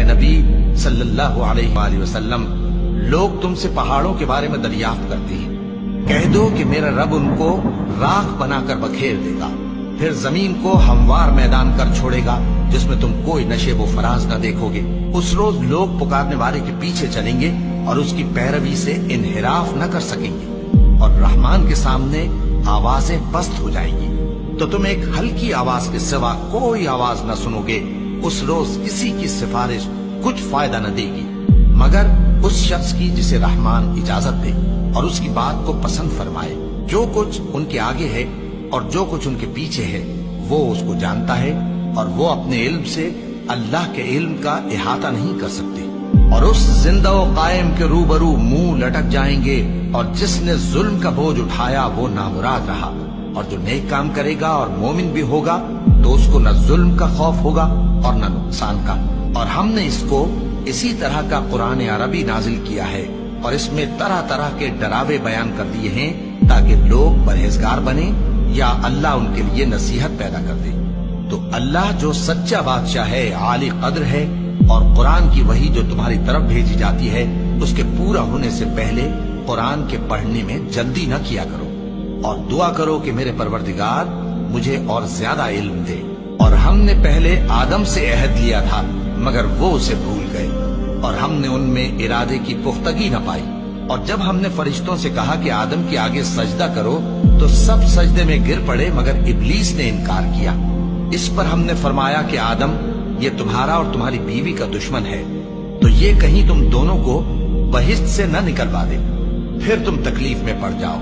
نبی صلی اللہ علیہ وآلہ وسلم، لوگ تم سے پہاڑوں کے بارے میں دریافت کرتے ہیں، کہہ دو کہ میرا رب ان کو راکھ بنا کر بکھیر دے گا، پھر زمین کو ہموار میدان کر چھوڑے گا جس میں تم کوئی نشیب و فراز نہ دیکھو گے۔ اس روز لوگ پکارنے والے کے پیچھے چلیں گے اور اس کی پیروی سے انحراف نہ کر سکیں گے، اور رحمان کے سامنے آوازیں پست ہو جائیں گی تو تم ایک ہلکی آواز کے سوا کوئی آواز نہ سنو گے۔ اس روز کسی کی سفارش کچھ فائدہ نہ دے گی مگر اس شخص کی جسے رحمان اجازت دے اور اس کی بات کو پسند فرمائے۔ جو کچھ ان کے آگے ہے اور جو کچھ ان کے پیچھے ہے وہ اس کو جانتا ہے، اور وہ اپنے علم سے اللہ کے علم کا احاطہ نہیں کر سکتے۔ اور اس زندہ و قائم کے روبرو منہ لٹک جائیں گے، اور جس نے ظلم کا بوجھ اٹھایا وہ نامراد رہا، اور جو نیک کام کرے گا اور مومن بھی ہوگا تو اس کو نہ ظلم کا خوف ہوگا اور نہ نقصان کا۔ اور ہم نے اس کو اسی طرح کا قرآن عربی نازل کیا ہے، اور اس میں طرح طرح کے ڈراوے بیان کر دیے ہیں تاکہ لوگ پرہیزگار بنیں یا اللہ ان کے لیے نصیحت پیدا کر دے۔ تو اللہ جو سچا بادشاہ ہے، عالی قدر ہے، اور قرآن کی وحی جو تمہاری طرف بھیجی جاتی ہے اس کے پورا ہونے سے پہلے قرآن کے پڑھنے میں جلدی نہ کیا کرو، اور دعا کرو کہ میرے پروردگار مجھے اور زیادہ علم دے۔ اور ہم نے پہلے آدم سے عہد لیا تھا مگر وہ اسے بھول گئے، اور ہم نے ان میں ارادے کی پختگی نہ پائی۔ اور جب ہم نے فرشتوں سے کہا کہ آدم کے آگے سجدہ کرو تو سب سجدے میں گر پڑے مگر ابلیس نے انکار کیا۔ اس پر ہم نے فرمایا کہ آدم، یہ تمہارا اور تمہاری بیوی کا دشمن ہے، تو یہ کہیں تم دونوں کو بہشت سے نہ نکلوا دے، پھر تم تکلیف میں پڑ جاؤ،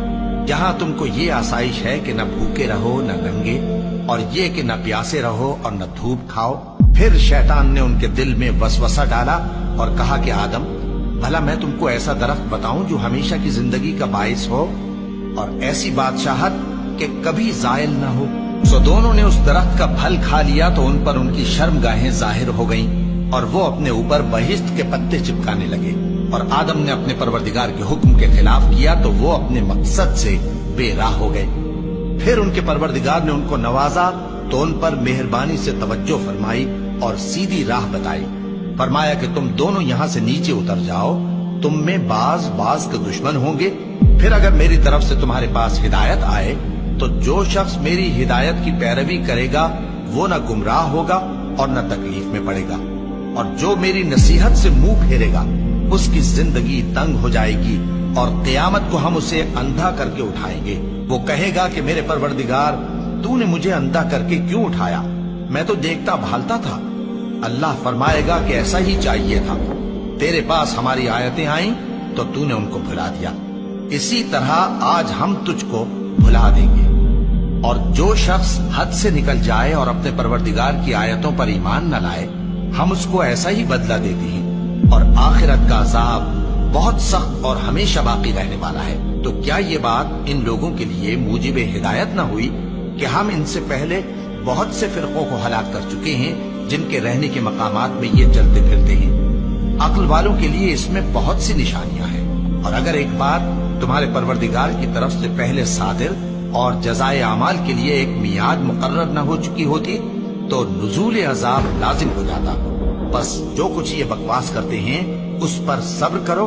جہاں تم کو یہ آسائش ہے کہ نہ بھوکے رہو نہ ننگے، اور یہ کہ نہ پیاسے رہو اور نہ دھوپ کھاؤ۔ پھر شیطان نے ان کے دل میں وسوسہ ڈالا اور کہا کہ آدم، بھلا میں تم کو ایسا درخت بتاؤں جو ہمیشہ کی زندگی کا باعث ہو اور ایسی بادشاہت کہ کبھی زائل نہ ہو؟ سو دونوں نے اس درخت کا پھل کھا لیا تو ان پر ان کی شرمگاہیں ظاہر ہو گئیں، اور وہ اپنے اوپر بہشت کے پتے چپکانے لگے۔ اور آدم نے اپنے پروردگار کے حکم کے خلاف کیا تو وہ اپنے مقصد سے بے راہ ہو گئے۔ پھر ان کے پروردگار نے ان کو نوازا تو ان پر مہربانی سے توجہ فرمائی اور سیدھی راہ بتائی۔ فرمایا کہ تم دونوں یہاں سے نیچے اتر جاؤ، تم میں بعض کے دشمن ہوں گے، پھر اگر میری طرف سے تمہارے پاس ہدایت آئے تو جو شخص میری ہدایت کی پیروی کرے گا وہ نہ گمراہ ہوگا اور نہ تکلیف میں پڑے گا، اور جو میری نصیحت سے منہ پھیرے گا اس کی زندگی تنگ ہو جائے گی، اور قیامت کو ہم اسے اندھا کر کے اٹھائیں گے۔ وہ کہے گا کہ میرے پروردگار، تو نے مجھے اندھا کر کے کیوں اٹھایا؟ میں تو دیکھتا بھالتا تھا۔ اللہ فرمائے گا کہ ایسا ہی چاہیے تھا، تیرے پاس ہماری آیتیں آئیں تو تو نے ان کو بھلا دیا، اسی طرح آج ہم تجھ کو بھلا دیں گے۔ اور جو شخص حد سے نکل جائے اور اپنے پروردگار کی آیتوں پر ایمان نہ لائے، ہم اس کو ایسا ہی بدلہ دیتے ہیں، اور آخرت کا عذاب بہت سخت اور ہمیشہ باقی رہنے والا ہے۔ تو کیا یہ بات ان لوگوں کے لیے موجب ہدایت نہ ہوئی کہ ہم ان سے پہلے بہت سے فرقوں کو ہلاک کر چکے ہیں جن کے رہنے کے مقامات میں یہ چلتے پھرتے ہیں؟ عقل والوں کے لیے اس میں بہت سی نشانیاں ہیں۔ اور اگر ایک بات تمہارے پروردگار کی طرف سے پہلے صادر اور جزائے اعمال کے لیے ایک میعاد مقرر نہ ہو چکی ہوتی تو نزول عذاب لازم ہو جاتا۔ بس جو کچھ یہ بکواس کرتے ہیں اس پر صبر کرو،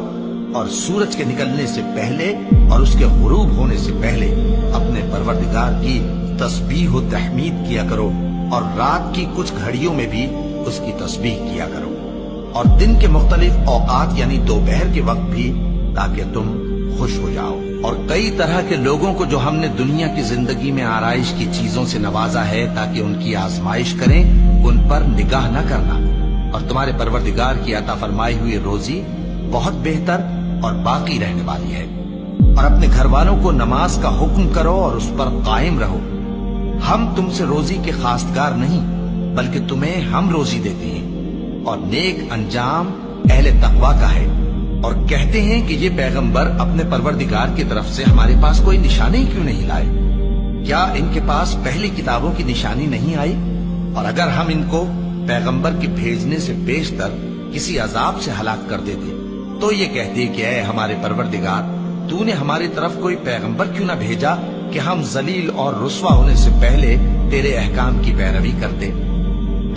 اور سورج کے نکلنے سے پہلے اور اس کے غروب ہونے سے پہلے اپنے پروردگار کی تسبیح و تحمید کیا کرو، اور رات کی کچھ گھڑیوں میں بھی اس کی تسبیح کیا کرو، اور دن کے مختلف اوقات یعنی دوپہر کے وقت بھی، تاکہ تم خوش ہو جاؤ۔ اور کئی طرح کے لوگوں کو جو ہم نے دنیا کی زندگی میں آرائش کی چیزوں سے نوازا ہے تاکہ ان کی آزمائش کریں، ان پر نگاہ نہ کرنا، اور تمہارے پروردگار کی عطا فرمائی ہوئی روزی بہت بہتر اور باقی رہنے والی ہے۔ اور اپنے گھر والوں کو نماز کا حکم کرو اور اس پر قائم رہو۔ ہم تم سے روزی کے خواستگار نہیں بلکہ تمہیں ہم روزی دیتے ہیں، اور نیک انجام اہل تقوی کا ہے۔ اور کہتے ہیں کہ یہ پیغمبر اپنے پروردگار کی طرف سے ہمارے پاس کوئی نشانی کیوں نہیں لائے؟ کیا ان کے پاس پہلی کتابوں کی نشانی نہیں آئی؟ اور اگر ہم ان کو پیغمبر کے بھیجنے سے بیشتر کسی عذاب سے ہلاک کر دیتے تو یہ کہتے کہ اے ہمارے پروردگار، تو نے ہماری طرف کوئی پیغمبر کیوں نہ بھیجا کہ ہم ذلیل اور رسوا ہونے سے پہلے تیرے احکام کی پیروی کرتے۔